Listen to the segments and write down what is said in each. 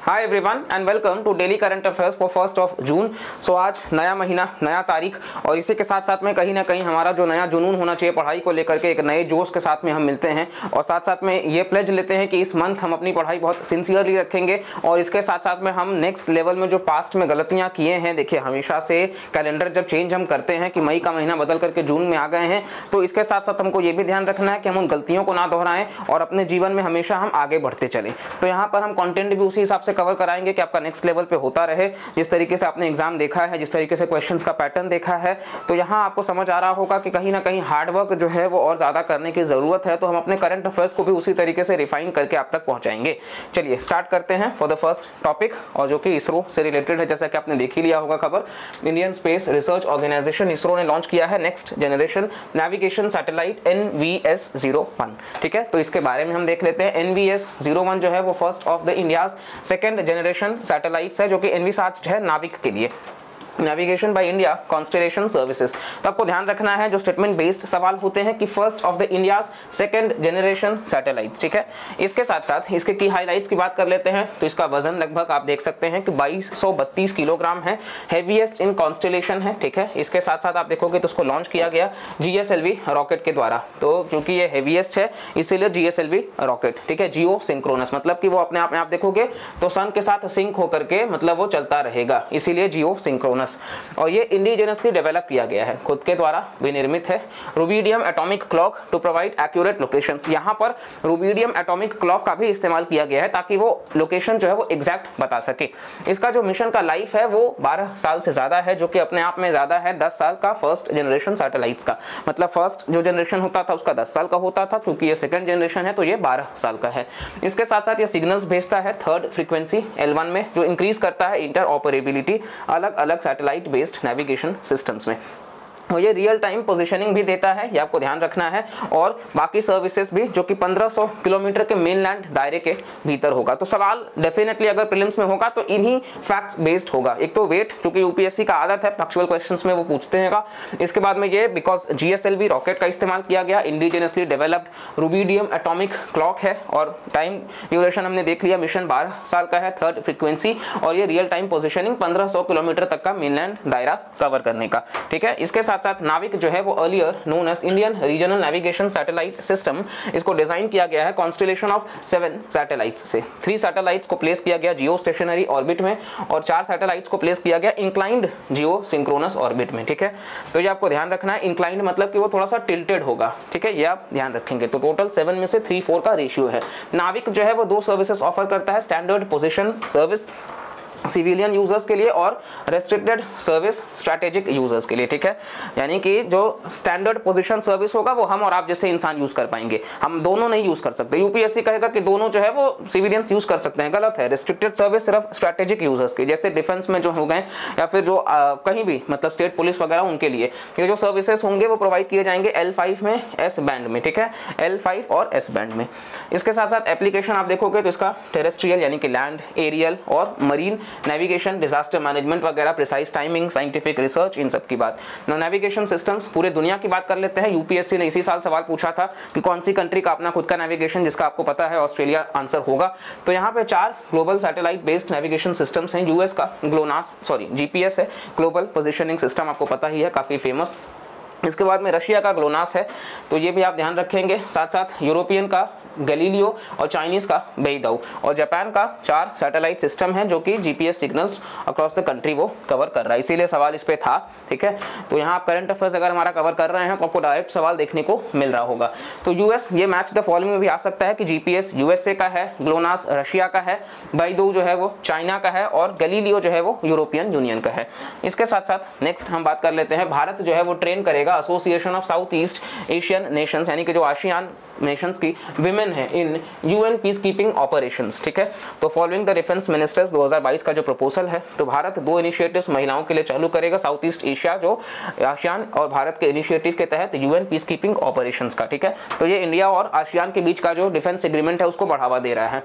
Hi everyone and welcome to daily current affairs for 1 June. So आज नया महीना, नया तारीख और इसी के साथ साथ में कहीं ना कहीं हमारा जो नया जुनून होना चाहिए पढ़ाई को लेकर के, एक नए जोश के साथ में हम मिलते हैं और साथ साथ में ये प्लेज लेते हैं कि इस मंथ हम अपनी पढ़ाई बहुत सिंसियरली रखेंगे और इसके साथ साथ में हम नेक्स्ट लेवल में जो पास्ट में गलतियाँ किए हैं, देखिए हमेशा से कैलेंडर जब चेंज हम करते हैं कि मई का महीना बदल करके जून में आ गए हैं, तो इसके साथ साथ हमको ये भी ध्यान रखना है कि हम उन गलतियों को ना दोहराएं और अपने जीवन में हमेशा हम आगे बढ़ते चलें। तो यहाँ पर हम कंटेंट भी उसी हिसाब से कवर कराएंगे कि आपका नेक्स्ट लेवल पे होता रहे। जिस तरीके से आपने एग्जाम देखा है, जिस तरीके से क्वेश्चंस का पैटर्न देखा है, तो यहाँ आपको समझ आ रहा होगा कि कहीं ना कहीं हार्डवर्क जो है वो और ज़्यादा करने की ज़रूरत है। तो हम अपने करंट अफेयर्स को भी उसी तरीके से रिफाइन करके आप तक पहुँचाएंगे। चलिए स्टार्ट करते हैं फॉर द फर्स्ट टॉपिक, और जो कि इसरो से रिलेटेड है। जैसा कि आपने देख ही लिया होगा खबर, Indian Space Research Organisation ISRO ने लॉन्च किया है next generation navigation satellite NVS-01। ठीक है, तो इसके बारे में हम देख लेते हैं। NVS-01 जो है वो first of the India's second generation satellites है, जो कि एनविसार्ज्ड है नाविक के लिए, navigation by India constellation services. तो आपको ध्यान रखना है, जो स्टेटमेंट बेस्ड सवाल होते हैं कि first of the India's second generation satellites. ठीक है, इसके साथ साथ इसके की हाइलाइट्स की बात कर लेते हैं। तो इसका वजन लगभग आप देख सकते हैं कि 2232 किलोग्राम है, हेवीएस्ट इन कॉन्स्टेलेशन है। ठीक है, इसके साथ साथ आप देखोगे तो उसको लॉन्च किया गया GSLV रॉकेट के द्वारा। तो क्योंकि ये हेवीएस्ट है इसीलिए GSLV रॉकेट। ठीक है, जियो सिंक्रोनस, मतलब कि वो अपने आप में आप देखोगे तो सन के साथ सिंक होकर के मतलब वो चलता रहेगा, इसीलिए जियो सिंक्रोनस। और ये इंडिजिनसली डेवलप किया गया है, खुद के द्वारा विनिर्मित है। Rubidium atomic clock to provide accurate locations. यहाँ पर रुबिडियम एटॉमिक क्लॉक का भी इस्तेमाल किया गया है ताकि वो लोकेशन जो है वो एग्जैक्ट बता सके। इसका जो मिशन का लाइफ है वो 12 साल से ज्यादा है, जो कि अपने आप में ज्यादा है 10 साल का फर्स्ट जनरेशन सैटेलाइट्स का। मतलब फर्स्ट जो जनरेशन होता था उसका 10 साल का होता था, क्योंकि ये सेकंड जनरेशन है तो ये 12 साल का है। इसके साथ साथ ये सिग्नल्स भेजता है थर्ड फ्रीक्वेंसी L1 में, जो इंक्रीज करता है इंटरऑपरेबिलिटी अलग अलग सैटेलाइट बेस्ड नेविगेशन सिस्टम्स में। और ये रियल टाइम पोजीशनिंग भी देता है, ये आपको ध्यान रखना है। और बाकी सर्विसेज भी, जो कि 1500 किलोमीटर के मेनलैंड दायरे के भीतर होगा। तो सवाल डेफिनेटली अगर प्रीलिम्स में होगा तो इन्हीं फैक्ट्स बेस्ड होगा। एक तो वेट, क्योंकि यूपीएससी का आदत है फैक्चुअल क्वेश्चंस में वो पूछते हैं। इसके बाद में ये बिकॉज GSLV रॉकेट का इस्तेमाल किया गया, indigenously developed rubidium atomic clock है। और टाइम ड्यूरेशन हमने देख लिया, मिशन 12 साल का है, थर्ड फ्रीक्वेंसी, और ये रियल टाइम पोजिशनिंग 1500 किलोमीटर तक का मेनलैंड दायरा कवर करने का। ठीक है, इसके साथ साथ नाविक जो है वो earlier known as Indian Regional Navigation Satellite System, इसको डिजाइन किया गया है कॉन्स्टेलेशन ऑफ 7 सैटेलाइट्स से। 3 सैटेलाइट्स को प्लेस किया गया जियो स्टेशनरी ऑर्बिट में और 4 सैटेलाइट्स को प्लेस किया गया इंक्लाइंड जियो सिंक्रोनस ऑर्बिट में। ठीक है, तो ये आपको ध्यान रखना है, इंक्लाइंड मतलब कि वो थोड़ा सा टिल्टेड होगा। ठीक है, ये आप ध्यान रखेंगे। तो टोटल 7 में से 3-4 का रेशियो है। नाविक जो है वो 2 सर्विसेज ऑफर करता है, standard position service civilian users के लिए और रेस्ट्रिक्टेड सर्विस स्ट्रैटेजिक यूजर्स के लिए। ठीक है, यानी कि जो स्टैंडर्ड पोजीशन सर्विस होगा वो हम और आप जैसे इंसान यूज कर पाएंगे, हम दोनों नहीं यूज कर सकते। यूपीएससी कहेगा कि दोनों जो है वो सिविलियंस यूज कर सकते हैं, गलत है। रेस्ट्रिक्टेड सर्विस सिर्फ स्ट्रैटेजिक यूजर्स के, जैसे डिफेंस में जो हो गए या फिर जो कहीं भी मतलब स्टेट पुलिस वगैरह, उनके लिए ये जो सर्विसेज होंगे वो प्रोवाइड किए जाएंगे L5 में, S बैंड में। ठीक है, L5 और S बैंड में। इसके साथ साथ एप्लीकेशन आप देखोगे तो इसका टेरेस्ट्रियल यानी कि लैंड, एरियल और मरीन नेविगेशन, डिजास्टर मैनेजमेंट वगैरह, प्रिसाइज टाइमिंग, साइंटिफिक रिसर्च, इन सब की बात। नेविगेशन सिस्टम्स पूरे दुनिया की बात कर लेते हैं। यूपीएससी ने इसी साल सवाल पूछा था कि कौन सी कंट्री का अपना खुद का नेविगेशन, जिसका आपको पता है ऑस्ट्रेलिया आंसर होगा। तो यहाँ पे 4 global satellite based navigation systems हैं। यूएस का GPS है, ग्लोबल पोजिशनिंग सिस्टम, आपको पता ही है, काफी फेमस। इसके बाद में रशिया का ग्लोनास है, तो ये भी आप ध्यान रखेंगे। साथ साथ यूरोपियन का गैलीलियो और चाइनीज का बेइडाउ और जापान का 4 सैटेलाइट सिस्टम है, जो कि GPS signals across the country वो कवर कर रहा है, इसीलिए सवाल इस पे था। ठीक है, तो यहाँ आप करंट अफेयर्स अगर हमारा कवर कर रहे हैं तो आपको डायरेक्ट सवाल देखने को मिल रहा होगा। तो यूएस, ये मैच द फॉलोइंग में भी आ सकता है कि GPS USA का है, ग्लोनास रशिया का है, बेइडाउ जो है वो चाइना का है और गैलीलियो जो है वो यूरोपियन यूनियन का है। इसके साथ साथ नेक्स्ट हम बात कर लेते हैं, भारत जो है वो ट्रेन करेगा association of south east Asian Nations, यानी कि जो आसियान नेशंस की विमेन है इन UN पीस कीपिंग ऑपरेशंस। ठीक है, तो फॉलोइंग द डिफेंस मिनिस्टर्स 2022 का जो प्रपोजल है, तो भारत 2 इनिशिएटिव्स महिलाओं के लिए चालू करेगा साउथ ईस्ट एशिया, जो आसियान और भारत के इनिशिएटिव के तहत UN पीस कीपिंग ऑपरेशंस का। ठीक है, तो ये इंडिया और आसियान के बीच का जो डिफेंस एग्रीमेंट है उसको बढ़ावा दे रहा है।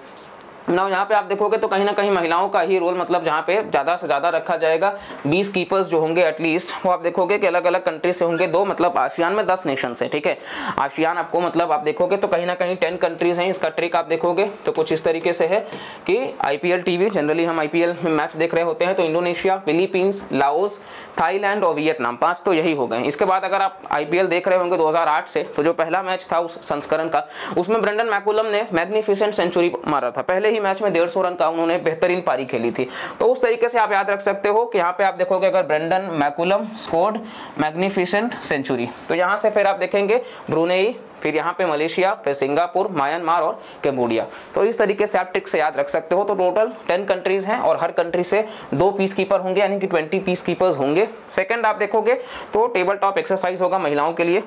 ना यहाँ पे आप देखोगे तो कहीं ना कहीं महिलाओं का ही रोल मतलब जहाँ पे ज़्यादा से ज़्यादा रखा जाएगा। 20 कीपर्स जो होंगे एटलीस्ट वो आप देखोगे कि अलग अलग कंट्री से होंगे। 2 मतलब आसियान में 10 नेशन है, ठीक है। आसियान आपको मतलब आप देखोगे तो कहीं ना कहीं 10 कंट्रीज हैं। इसका ट्रिक आप देखोगे तो कुछ इस तरीके से है कि IPL टीवी, जनरली हम IPL में मैच देख रहे होते हैं, तो इंडोनेशिया, फिलीपींस, लाओस, थाईलैंड और वियतनाम, 5 तो यही हो गए। इसके बाद अगर आप IPL देख रहे होंगे 2008 से, तो जो पहला मैच था उस संस्करण का, उसमें ब्रेंडन मैकुलम ने मैग्निफिसेंट सेंचुरी मारा था। पहले ही मैच में 150 रन का उन्होंने बेहतरीन पारी खेली थी। तो उस तरीके से आप याद रख सकते हो कि यहाँ पे आप देखोगे अगर Brendon McCullum scored magnificent century, तो यहाँ से फिर आप देखेंगे ब्रुनेई, फिर यहाँ पे मलेशिया, फिर सिंगापुर, म्यांमार और कैम्बोडिया। तो इस तरीके से आप ट्रिक से याद रख सकते हो। तो टोटल 10 कंट्रीज हैं और हर कंट्री से 2 पीस कीपर होंगे, यानी कि 20 पीस कीपर्स होंगे। सेकंड आप देखोगे तो टेबल टॉप एक्सरसाइज होगा महिलाओं के लिए।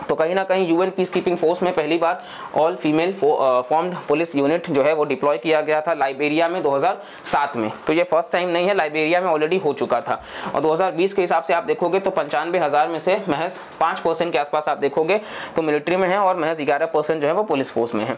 तो कहीं ना कहीं UN पीस कीपिंग फोर्स में पहली बार all female formed police unit जो है वो डिप्लॉय किया गया था लाइबेरिया में 2007 में। तो ये फर्स्ट टाइम नहीं है, लाइबेरिया में ऑलरेडी हो चुका था। और 2020 के हिसाब से आप देखोगे तो 95,000 में से महज 5% के आसपास आप देखोगे तो मिलिट्री में है और महज 11% जो है वो पुलिस फोर्स में है,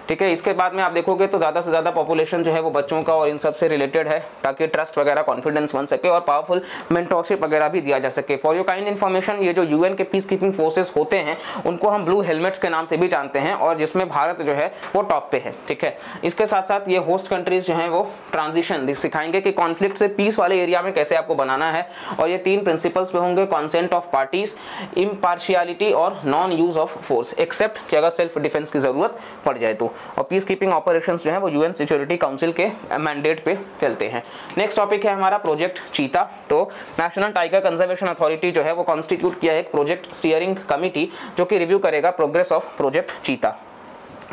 ठीक है। इसके बाद में आप देखोगे तो ज़्यादा से ज़्यादा पॉपुलेशन जो है वो बच्चों का और इन सब से रिलेटेड है, ताकि ट्रस्ट वगैरह कॉन्फिडेंस बन सके और पावरफुल मेंटरशिप वगैरह भी दिया जा सके। फॉर योर काइंड इन्फॉर्मेशन, ये जो UN के पीस कीपिंग फोर्सेस होते हैं उनको हम ब्लू हेलमेट्स के नाम से भी जानते हैं, और जिसमें भारत जो है वो टॉप पे है, ठीक है। इसके साथ साथ ये होस्ट कंट्रीज जो हैं वो ट्रांजिशन सिखाएंगे कि कॉन्फ्लिक्ट से पीस वाले एरिया में कैसे आपको बनाना है। और ये 3 प्रिंसिपल्स पे होंगे, कॉन्सेंट ऑफ पार्टीज, इम्पार्शियलिटी और non use of force, except कि अगर सेल्फ डिफेंस की जरूरत पड़ जाए तो। और पीस कीपिंग ऑपरेशंस जो है वो UN सिक्योरिटी काउंसिल के मैंडेट पे चलते हैं। नेक्स्ट टॉपिक है हमारा प्रोजेक्ट चीता। तो नेशनल टाइगर कंजर्वेशन अथॉरिटी जो है वो कॉन्स्टिट्यूट किया है एक प्रोजेक्ट स्टीयरिंग कमिटी, जो कि रिव्यू करेगा प्रोग्रेस ऑफ प्रोजेक्ट चीता।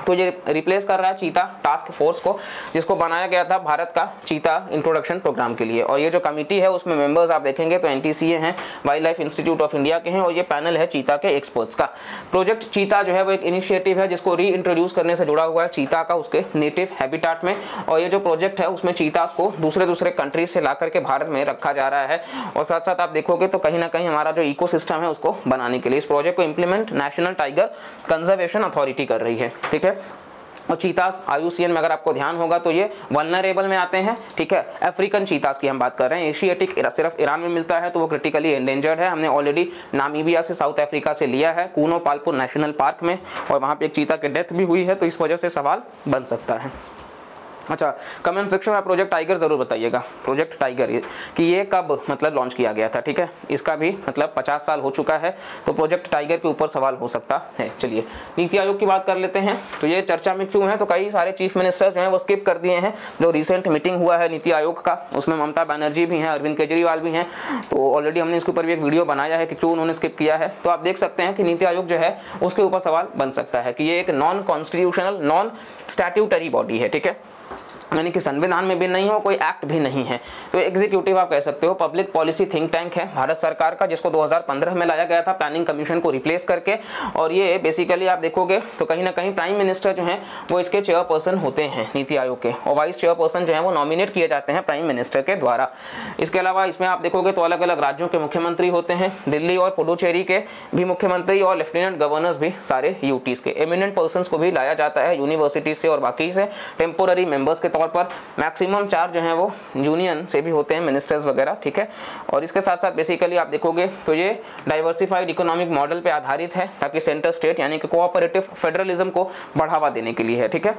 तो ये रिप्लेस कर रहा है चीता टास्क फोर्स को, जिसको बनाया गया था भारत का चीता इंट्रोडक्शन प्रोग्राम के लिए। और ये जो कमेटी है उसमें मेंबर्स आप देखेंगे तो NTCA हैं, wild life institute of India के हैं, और ये पैनल है चीता के एक्सपर्ट्स का। प्रोजेक्ट चीता जो है वो एक इनिशिएटिव है जिसको री इंट्रोड्यूस करने से जुड़ा हुआ है चीता का उसके नेटिव हैबिटाट में। और ये जो प्रोजेक्ट है उसमें चीतास को दूसरे कंट्रीज से ला करके भारत में रखा जा रहा है। और साथ साथ आप देखोगे तो कहीं ना कहीं हमारा जो इकोसिस्टम है उसको बनाने के लिए इस प्रोजेक्ट को implement national tiger conservation authority कर रही है, ठीक है। और चीतास IUCN में अगर आपको ध्यान होगा तो ये वल्नरेबल में आते हैं, ठीक है। अफ्रीकन चीतास की हम बात कर रहे हैं। एशियाटिक सिर्फ ईरान में मिलता है तो वो क्रिटिकली एंडेंजर्ड है। हमने ऑलरेडी नामीबिया से साउथ अफ्रीका से लिया है कूनो पालपुर नेशनल पार्क में, और वहाँ पे एक चीता की डेथ भी हुई है, तो इस वजह से सवाल बन सकता है। अच्छा, कमेंट सेक्शन में प्रोजेक्ट टाइगर जरूर बताइएगा, प्रोजेक्ट टाइगर कि ये कब मतलब लॉन्च किया गया था, ठीक है। इसका भी मतलब 50 साल हो चुका है, तो प्रोजेक्ट टाइगर के ऊपर सवाल हो सकता है। चलिए नीति आयोग की बात कर लेते हैं। तो ये चर्चा में क्यों है, तो कई सारे चीफ मिनिस्टर्स जो हैं वो स्किप कर दिए हैं। जो रिसेंट मीटिंग हुआ है नीति आयोग का, उसमें ममता बनर्जी भी हैं, अरविंद केजरीवाल भी हैं। तो ऑलरेडी हमने इसके ऊपर भी एक वीडियो बनाया है कि क्यों उन्होंने स्किप किया है। तो आप देख सकते हैं कि नीति आयोग जो है उसके ऊपर सवाल बन सकता है कि ये एक non constitutional, non statutory body है, ठीक है, यानी कि संविधान में भी नहीं हो, कोई एक्ट भी नहीं है। तो एग्जीक्यूटिव आप कह सकते हो, पब्लिक पॉलिसी थिंक टैंक है भारत सरकार का, जिसको 2015 में लाया गया था प्लानिंग कमीशन को रिप्लेस करके। और ये बेसिकली आप देखोगे तो कहीं ना कहीं प्राइम मिनिस्टर जो हैं वो इसके चेयरपर्सन होते हैं नीति आयोग के, और वाइस चेयरपर्सन जो है वो नॉमिनेट किए जाते हैं प्राइम मिनिस्टर के द्वारा। इसके अलावा इसमें आप देखोगे तो अलग अलग राज्यों के मुख्यमंत्री होते हैं, दिल्ली और पुडुचेरी के भी मुख्यमंत्री और लेफ्टिनेंट गवर्नर्स भी सारे यूटीज के। एमिनेंट पर्सन्स को भी लाया जाता है यूनिवर्सिटी से और बाकी से टेम्पोररी मेंबर्स के तौर पर। मैक्सिमम 4 जो हैं वो यूनियन से भी होते हैं, मिनिस्टर्स वगैरह, ठीक है। और इसके साथ साथ बेसिकली आप देखोगे तो ये डाइवर्सिफाइड इकोनॉमिक मॉडल पे आधारित है, ताकि सेंटर स्टेट यानी कि कोऑपरेटिव फेडरलिज्म को बढ़ावा देने के लिए है, ठीक है।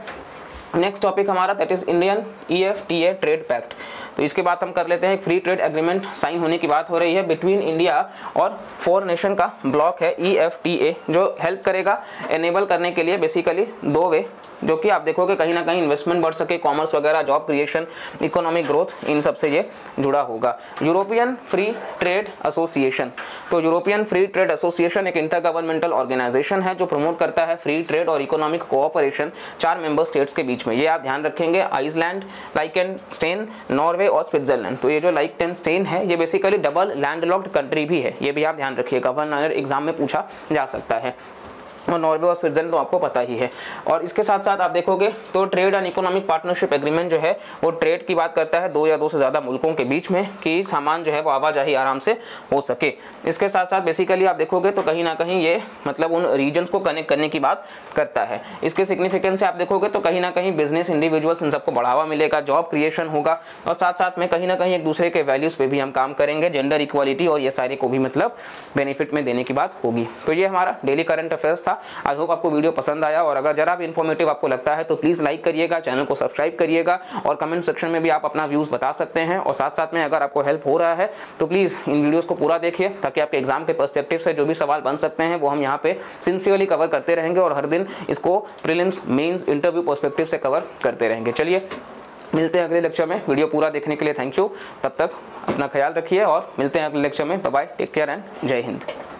नेक्स्ट टॉपिक हमारा that is Indian EFTA trade pact. तो इसके बाद हम कर लेते हैं, एक फ्री ट्रेड एग्रीमेंट साइन होने की बात हो रही है बिटवीन इंडिया और 4 नेशन का ब्लॉक है EFTA, जो हेल्प करेगा एनेबल करने के लिए बेसिकली 2 वे, जो कि आप देखोगे कहीं ना कहीं इन्वेस्टमेंट बढ़ सके, कॉमर्स वगैरह, जॉब क्रिएशन, इकोनॉमिक ग्रोथ, इन सब से ये जुड़ा होगा। European free trade association. तो यूरोपियन फ्री ट्रेड एसोसिएशन एक इंटर गवर्नमेंटल ऑर्गेनाइजेशन है जो प्रमोट करता है फ्री ट्रेड और इकोनॉमिक कोऑपरेशन 4 मेंबर स्टेट्स के बीच में। ये आप ध्यान रखेंगे, आइसलैंड, लाइकेनस्टेन, नॉर्वे और स्विट्जरलैंड। तो ये जो लाइकेनस्टेन है ये बेसिकली डबल लैंडलॉक्ड कंट्री भी है, ये भी आप ध्यान रखिएगा, 1 एग्जाम में पूछा जा सकता है। और नॉर्वे और स्विट्जरलैंड तो आपको पता ही है। और इसके साथ साथ आप देखोगे तो trade and economic partnership agreement जो है वो ट्रेड की बात करता है दो या दो से ज़्यादा मुल्कों के बीच में कि सामान जो है वो आवाजाही आराम से हो सके। इसके साथ साथ बेसिकली आप देखोगे तो कहीं ना कहीं ये मतलब उन रीजन्स को कनेक्ट करने की बात करता है। इसके सिग्निफिकेंस से आप देखोगे तो कहीं ना कहीं बिजनेस इंडिविजुअल्स इन सबको बढ़ावा मिलेगा, जॉब क्रिएशन होगा और साथ साथ में कहीं ना कहीं एक दूसरे के वैल्यूज़ पे भी हम काम करेंगे, जेंडर इक्वालिटी और ये सारे को भी मतलब बेनिफिट में देने की बात होगी। तो ये हमारा डेली करंट अफेयर्स था। आई होप आपको वीडियो पसंद आया और अगर जरा भी इन्फॉर्मेटिव आपको लगता है तो प्लीज़ लाइक करिएगा, चैनल को सब्सक्राइब करिएगा और कमेंट सेक्शन में भी आप अपना व्यूज़ बता सकते हैं। और साथ साथ में अगर आपको हेल्प हो रहा है तो प्लीज़ इन वीडियोज़ को पूरा देखिए ताकि आपके एग्जाम के पर्सपेक्टिव से जो भी सवाल बन सकते हैं वो हम यहाँ पे सिंसियरली कवर करते रहेंगे और हर दिन इसको प्रीलिम्स, मेंस, इंटरव्यू पर्सपेक्टिव से कवर करते रहेंगे। चलिए मिलते हैं अगले लेक्चर में। वीडियो पूरा देखने के लिए थैंक यू। तब तक अपना ख्याल रखिए और मिलते हैं अगले लेक्चर में। Bye bye, take care and Jai Hind.